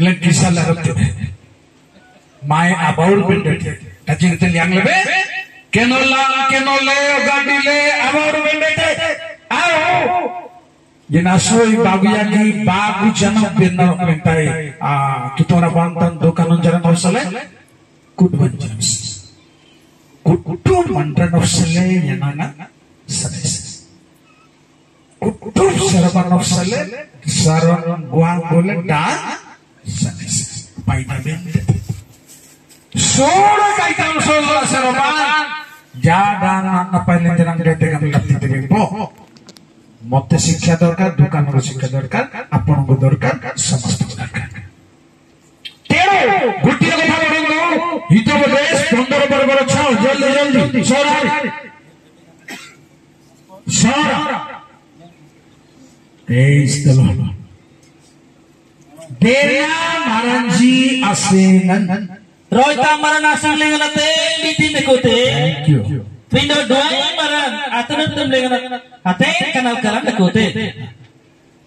Elen kisah larut itu. Mai abaur bendet. Tajing itu yang lebih. Kenole gadile abaur bendet. Ayo. Jenasoi bagian bagu jangan benar mentai. Kita orang bantan dokanan jalan osale. Kuduan jenis. Kudu mantan osale yang mana? Sanes. Kudu sarapan osale. Saran guang boleh dan sanes. Paida bende. Sora kaitan sora sarapan. Jadan apa yang jangan detekan lagi terima. Mote शिक्षा दरकार दुकान को शिक्षा दरकार अपन को दरकार समस्त को दरकार तेरो गुटिया को भाग रंगो हितो देश 15 बरबर छ जल्दी जल्दी सोरा इस्तलो देना मारंजी असेंगन रोइता मरन असेंगलते नीति देखोते thank you Pindo doang maran, aturan tuh dengan ate kanal kalan dekote.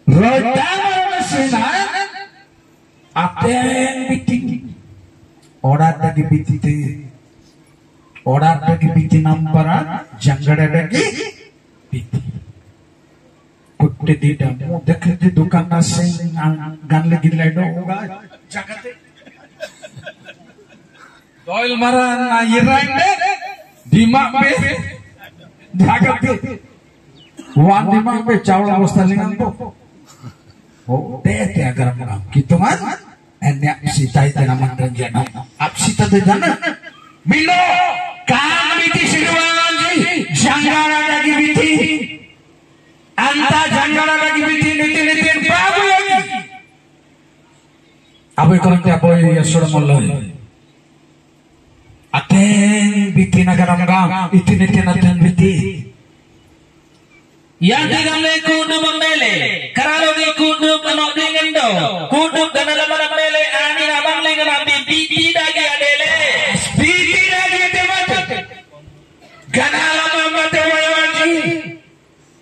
Roda masina, ate biting. Orang lagi biti, orang lagi biti nampara, jangan lagi biti. Kutte di dalam, dekat di dukan nasi, gan lagi ledo, jangan deh. Doil maran, ayran deh. दिमाग पे जागत पे wan दिमाग पे चावल अवस्था लेंगे तो हो देते अगर हम कितना अन्य सीता ही तेरा मंत्र जाना आप सीता तो जाना मिलो काम बीती शिरवान जी जंगारा लगी बीती अंता जंगारा लगी बीती नीति नीति बाबू लगी अब एक orang tiap boy ya sudah mulai Aten biti nagaram gam iti aten biti. Yang digamle kudu membele, karalo di kudu menoding endo, kudu ganala membele ani abang lengan ambil biti lagi adele, biti lagi temat. Ganala membate wayawanji,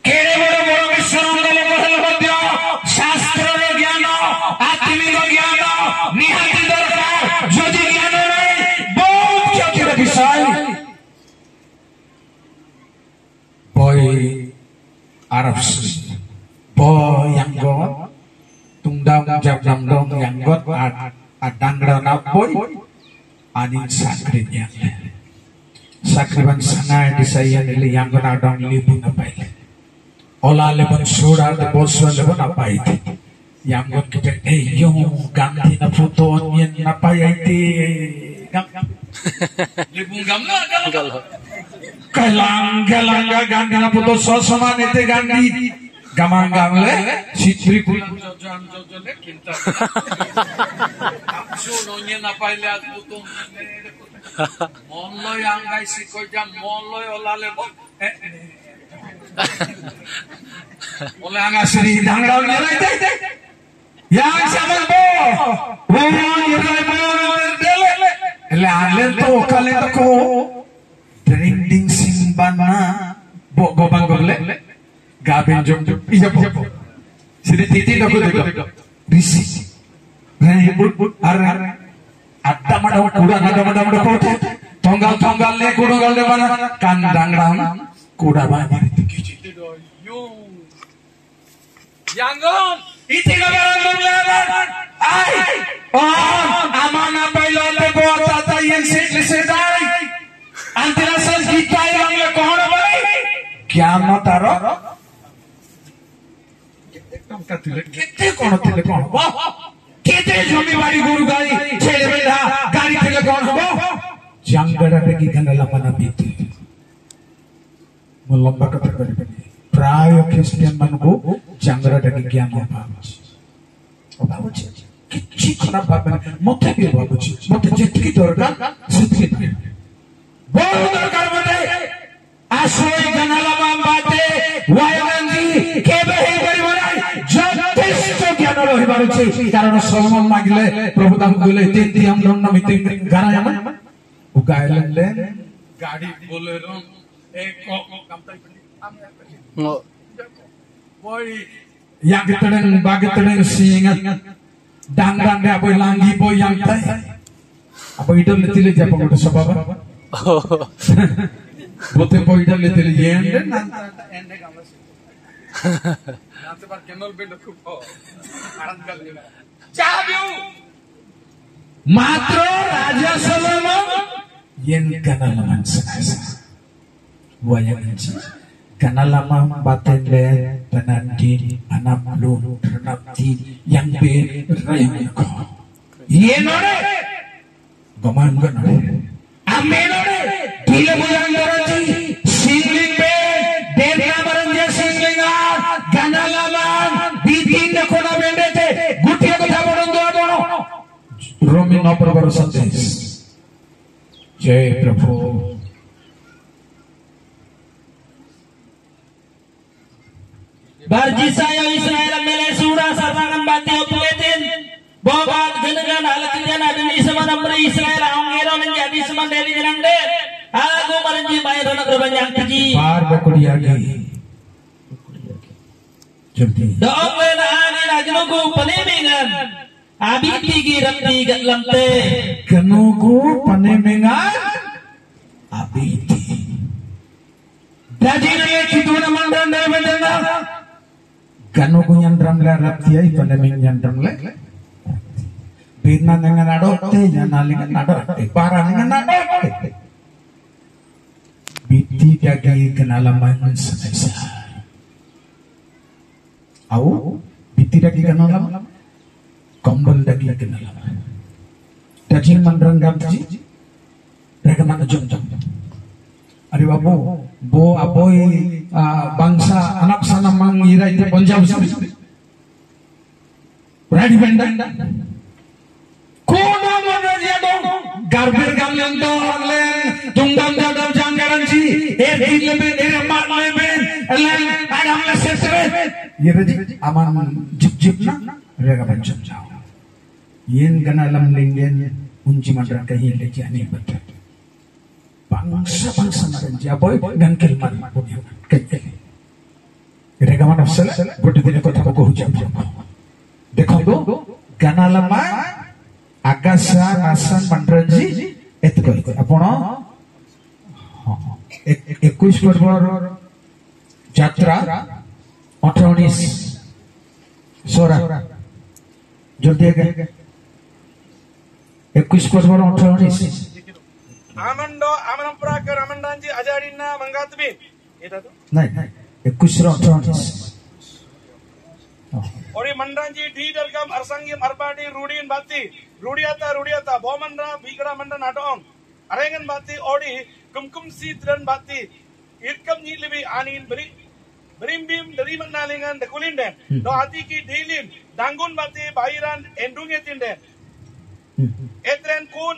kere boro bisurangale bahal badya, shastra gyana, atmik gyana, nihati darkar, jodi gyana boy Arab boy yang got tungdang jam dong yang got adang rana boy anin sakritnya sakriban sangai di saya nili yang got adang libu napai olah lebon surat boswan lebon napai yang got kita yung ganti na foto nyen napai itu Libung gamla kalang ganti na puto sosoman ite ganti gamang gamle sitri kulang jojo kinta kapsu nonye na paile at puto monlo yang guys siko jam monlo olale bo oleh angasri dangrau nyala ite yang saman bo irai bo dele Lalu tu kalau tu trending simbana bo gobang goble gaben jom iya po sini titi doku risi ribut ar ada mana kuda kote tonggal le kuda le mana kandang ram kuda banyak Yangon iti kabaran lumlaban ay aman apa ilate buat tata yang sedai antara sen kita yang le kohona bhai kiamat aro kete kono tile kono kete jami bari guru gari chele bela gari tile kono hobo jangada begi ganala mana biti melomba kata bari प्राय Christian मन को जंगरा डगी ज्ञान बाबूजी किसी खराब बात नहीं मत भी बाबूजी मत जितकी दरकार जितकी बहुत दरकार बने आश्रय गनाला बाते वायगंजी के बहे परिवार जतिष्ठ ज्ञान रही बारूची कारण सोमन मागिले प्रभु ताम बोले तीन हम दोनों मीटिंग गाना यामन उगायले गाड़ी बोलेरो एक काम boy yang kita singat Dang apa langgi boy yang tay. Apa itu letili siapa udah sebab? Bote boy itu letili yen. Nanti par kenal benda kupo. Cahabiu. Matro Raja Solomon yen kanalaman senasa. Buaya inci. Kanalaman baten le penanti anak lu renapti yang ber rayang ko. Yen ore. Gaman gan ore. Amen ore. Bila bulan daraji singling be derna baranja singlingan kanalaman bitin ko na bendete gutia ko thabon do. Romi 9:27 Jai Prabhu Barji saya Israel mele surah sarvangan bati opuetin bobat genegan alakijan ada di semana beri Israel angero menjadi semandeli jenang de aku merenji bayar anak berbanyak tinggi par bakudia gi jumpi doang wena angin ajnuku penemingan abiti girapti gatlante kenugu panemengan abiti dajine kituna mandran dai bedana kenugu nyandram la raptiai panemeng nyandram le bina dengan adote nyanalingan adote parang dengan adote biti kagi kenalaman senesa au biti kagi kenalaman Kombal dagi kenalam. Daging mandrangam ji. Mereka mana jom. Ari babu, bo aboy bangsa anak sana mangira itu Punjab sini. Berani bendan. Kono mana dia dong? Garbir gamlen dong len. Tunggang dadam janggaran ji. Edi leben, mak leben. Len adam lesesre. Yeraji aman jip na. Mereka pencet jauh. Yen kanalam linggen unci mandran kahin leci ane betul. Bangsa maranji aboy dan kelman punya kecil. Mereka mana salah bodoh tidak kau tahu hujam. Dekho do kanalama agasa nasan mandranji itu kau. Apono 21 पर्व यात्रा 18 सोरा जल्दी आगे 21 पर्व 18 आमंडो आमनंपराकर आमंडांजी अजाडीना मंगातबी येतात नहीं 21 18 और ये मंडांजी D दरगम अरसंगी अरबाडी रूडीन बाती रूडियाता बोमंडा बीगड़ा मंडा नाटोंग अरेंगन बाती ओडी कुमकुम सीत्रन बाती इरकम नीलबी आनीन बरिम्बिम दरी मन्नालिंगन दकुलिंडे दो आती की डीलिन दांगुन बाती बाहिरान एंडुंगे तिंडे एत्रेन कून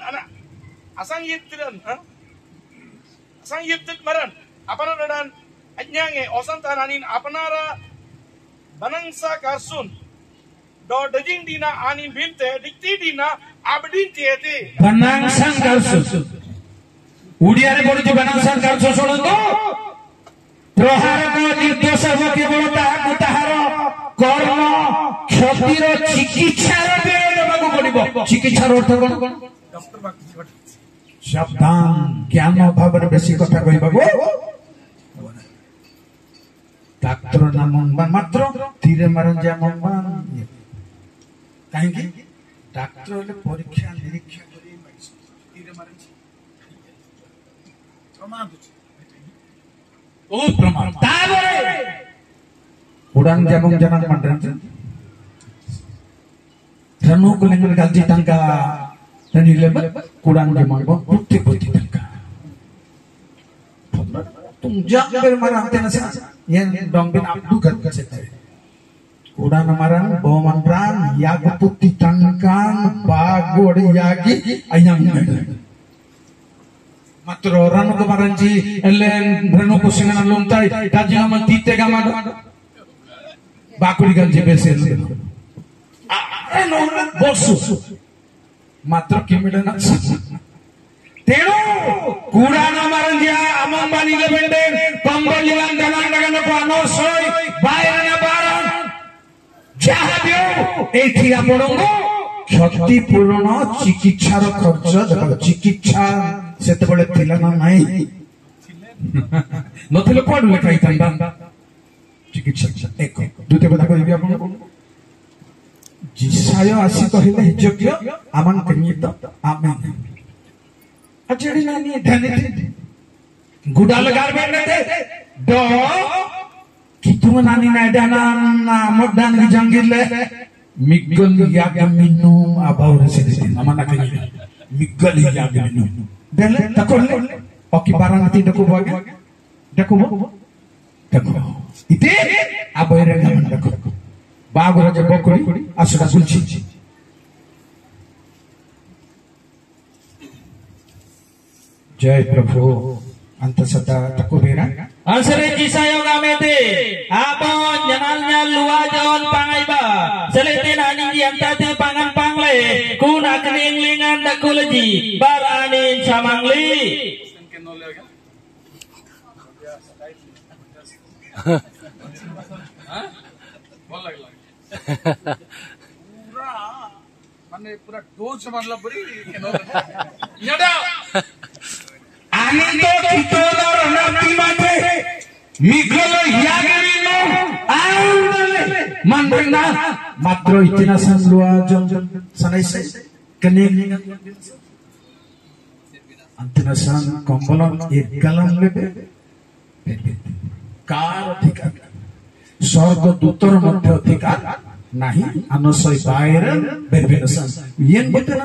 asang yiptit maran apana dan anyange osantananin apanara banangsa karsun do dajing dina anin binte dikti dina abdin tieti banangsan karsun udiare porichi banangsan karsun shonundu proharako nirdosavo kebolo tahaku taharo karma khyatiro chikitchara debaku podibo chikitchar ortho kon शब्दान ज्ञान भाव बेसी कथा कहबाबो doctor नाम मात्र धीरे मारन जा मन काहे कि डाक्टर ले परीक्षा निरीक्षा करी धीरे मारन प्रमाण ओ प्रमाण ताबरे उड़ान जाबं जनान मंडन रनु कुलिंगल गलती तंका dan dilebat kurang demang putih tangka. Tungjak bermarang tenasa yang dongbin abdu kat kasetare. Kurang marang bawa manran yagu putih tangkang bagor yagi ayam. Matro ranu kemaranji elen ranu kusingan lumtai kaji amal tite gamad. Bakuri ganji besel. Ranu bosu. मात्र किमिडन तेणु कूड़ान मारंजिया अमंबानी लेबेंडे पंबलिलान दलांडगन को अनोसोय Byron बारन जहादियो एठी आपणंगो क्षतिपूर्ण चिकित्सार खर्च देख चिकित्सा से नथिले कौन लिखाई चिकित्सा एक द्वितीय कथा कहबी आपन जिसाय आसी कहले योग्य आमन कनित आमेन अचड़ी नानी धने गुडाल गारबेन थे दो कितु नानी ना दाना मोदान की जंगिले मिगल यागमिनु अबाउर से नमना कनि मिगल यागमिनु देले तकोले ओकी बारांती डको बगे डको डको इते आबैरे गमन डको बागुरा जे बकरी असुरा गुलछि जय प्रभु अंत सदा तको बेरा Ansere jisayo gamete abon janal nyal luwa jon pangaiba selete nani diantate pangan pangle kuna kening lingan dakulaji baranin samangli पूरा डोज मतलब बड़ी यदा ani to kitona ranati mate migolo yagino aundale mandana matro itina sanlua jon sanai sai kening antina san kombolon ekgalam lebe car अधिकार स्वर्ग दूतर मध्य अधिकार नहीं अनसय buyer बेरबेनसन येन बतन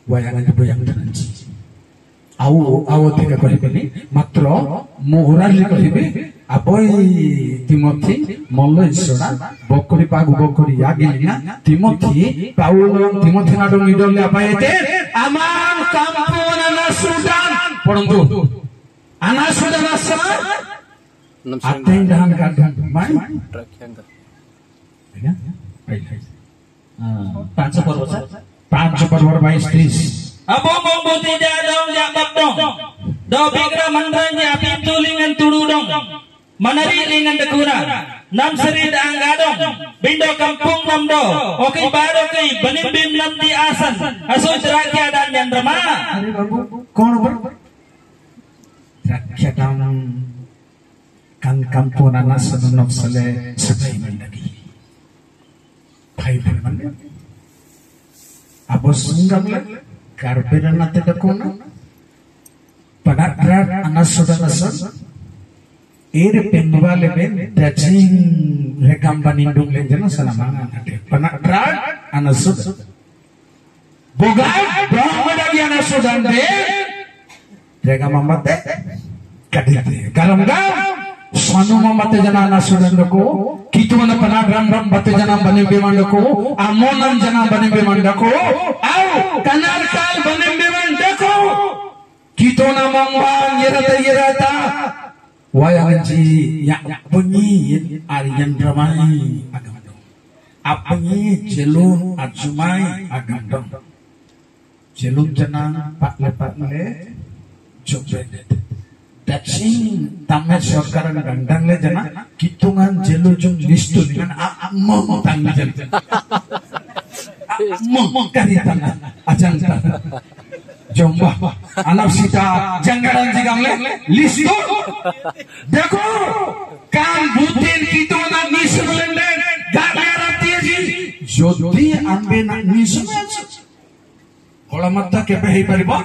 वयान बयान तनची आउ आउ अधिकार कहबेनी मात्र मोहराली कहबे अबय तिमथी मल्ल इसरा बकरी पागु बकरी यागिना तिमथी पाउल तिमथी नाडो मिडले अपायते आमान कामपोना ना सुदान पढंतु आना सुदान असना आतें दान का दान माई है ना 500 पर 22 Abong bong buti jadong jabab dong. Do bigra mandran ya pintu lingan tudu dong. Manari lingan dekura. Nam seri anggadong. Bindo kampung nam do. Oke baru ke benim bim nam di asan. Aso rakyat dan yandrama. अरे बाबू कौन बर राख्यादाम kan kampung anak senok sele sedai lagi भाई बहन अब संगम carpet नते दकोना पनाट्रा anak saudara son ere penwale ben dajing rekam banindung lenjana salamana ate panatra anak saudara boga brahmana gi anak saudara de rekam amate kadite garamga sanu mamate jana anak saudara ko kituna panagram ram bate jana bane bemandako amonam jana bane bemandako au kanar kal bane bemandako kituna mambang yerata wayanji ya bunyi arian ramai agamdo apnyi jelun ajumai agamdo jelun jana patle jobet Dacing tamat sarkaran gandang le jana kitungan jelujung listu dengan ammo tanggi jana ammo kari tangan ajang tangan jomba anak sita janggaran jigamle listu dekho kan butin kitungan nisrulende gagarati ji jodi ambe na nisrul कोलमत्ता केबे हे परिबो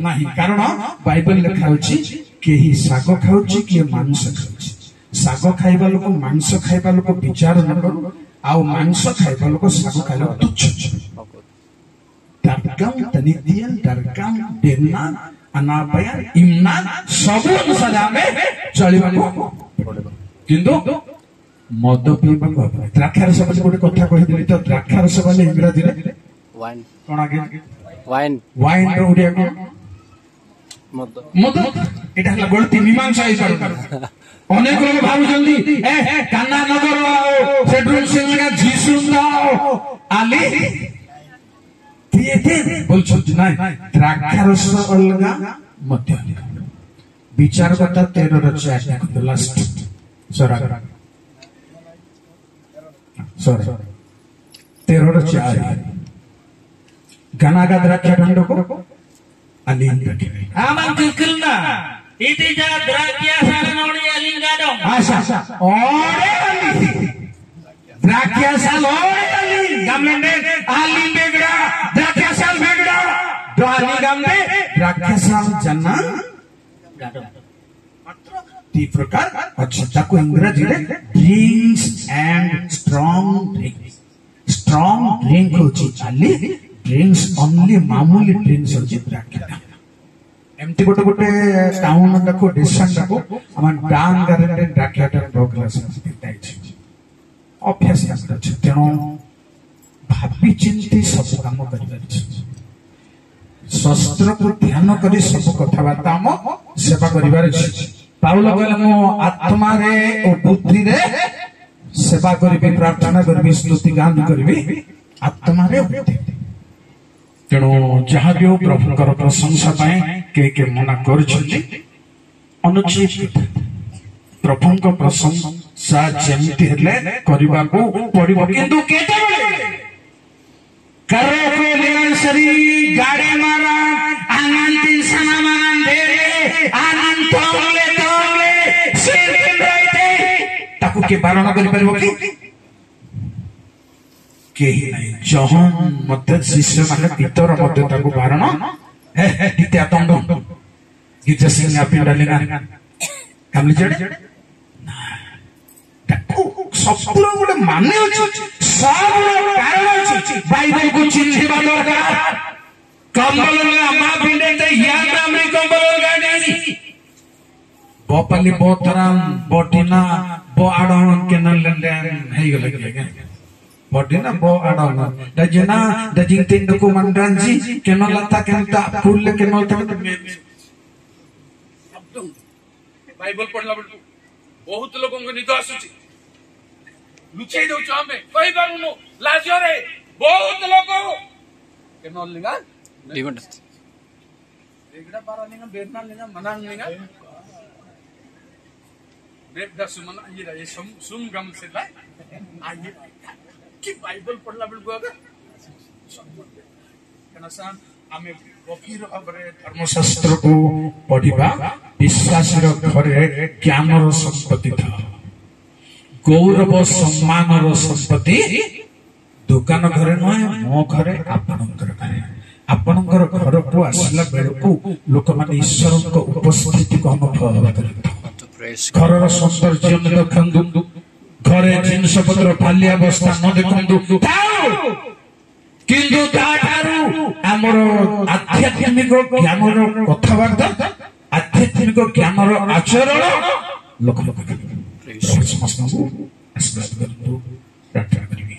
नाही कारण Bible लिखा होछि केही साग खाउछि के मांस खाउछि साग खाइबा लोक मांस खाइबा लोक विचार न करू आ मांस खाइबा लोक साग खाइलो तुच्छ दरकाम तनिदियन दरकाम देना अनापया इमना सबु अनुसारे चलिबा किंतु मद पीबा द्राक्षार सब गोटे कथा कहि दिली तो द्राक्षार सब इंग्रजी रे वाइन कोन आगे वाइन वाइन रो उडिया को मद मद एटा हला गलती मीमांसा ही कर अनेक लोग भाबु जल्दी ए कान्ना नगर सेड्रूम सिंगा झिसुंदा आली तिएते बोलछो নাই द्राक्षा रस अलगा मध्य विचार करता 13 र 4 लास्ट सरा 13 गाना का द्राक्षा दंड को अलीन रखे Amang kekirna. Iti ja drakya saranoni alingado. आशा ओरे अली द्राक्षा साल ओरे अली गमले अली बेगड़ा द्राक्षा साल बेगड़ा द्वाली गमले द्राक्षा साल जन्ना ती प्रकार अच्छा ताको इंग्रजी रे ड्रिंक्स एंड स्ट्रॉन्ग ड्रिंक होची अली ड्रिंक्स ओनली मामूली ड्रिंक्स होची द्राक्षा एमती गोटे गोटे टाउन को डिस्ट्रिक्ट को हम डांग करते डाक्याटा प्रोग्रेस दिखाई अभ्यास करते छ तेनो भाबी चिंती सब काम करिबार छ शस्त्र को ध्यान करी सब कथाबार्ता हम सेवा करिबार छ पाउल कहले मो आत्मा रे ओ बुद्धि रे सेवा करिबी प्रार्थना करिबी स्तुति गान करिबी आत्मा रे बुद्धि तेणु जहाँ भी प्रभुंकर प्रशंसा के मना कर अनुचित प्रभुंक प्रशंसा जमीती हेले करबा को पड़िबो किंतु केतेबेले करे को दिनसरी गाड़ी मारा आनंद सना मान दे आनंद तोले सिर रहते ताकू के बारण करि परबो कि नहीं जहन मध्य शिष्य माने भीतर मध्य ताको बारण द्वितीय दंड गीत सिंह पिंडालिंगा कामली चढ़े सब गोटे माने सब कारण अछि बाइबल को चिन्हिबा दरकार कंबल अम्मा पिंडे या में कंबल गाडी बोपली बोतराम बोटिना बो आडन केनल लेन हेई गेल बॉडीना बो आडोना दजना दजिन तीन को मंडरांजी केनलता केनता फूल केनलता बाइबल पढ़ला बेलू बहुत लोगों को निद आसुची लुचै दउ छ हमें कहि बारुनो लाजो रे बहुत लोग केनल लिंगा डिवंड एकड़ा पारा लिंगा बेरना लिंगा मनांग लिंगा बेब दसु मना ये सुम गम से ला आगे कि बाइबल पढ़ला बेलू आगे कनसान हमें गभीर भाबरे धर्मशास्त्र को पढ़िबा विश्वासर घरे ज्ञानर संपत्ति था गौरव सम्मानर संपत्ति दुकान घरे नय मो घरे आपनकर घरे आपनकर घर को आसला बेलू लोक माने ईश्वर को उपस्थिति को अनुभव करथि घरर सौंदर्य न देखंदु घरे जिनस पत्र फाली अवस्था न देखंदु किंतु ताठारु हमर आध्यात्मिक ज्ञानर कथाबार्ता आध्यात्मिक ज्ञानर आचरण लोक लोक समस्त को आशीर्वाद करतु प्रार्थना करिबी।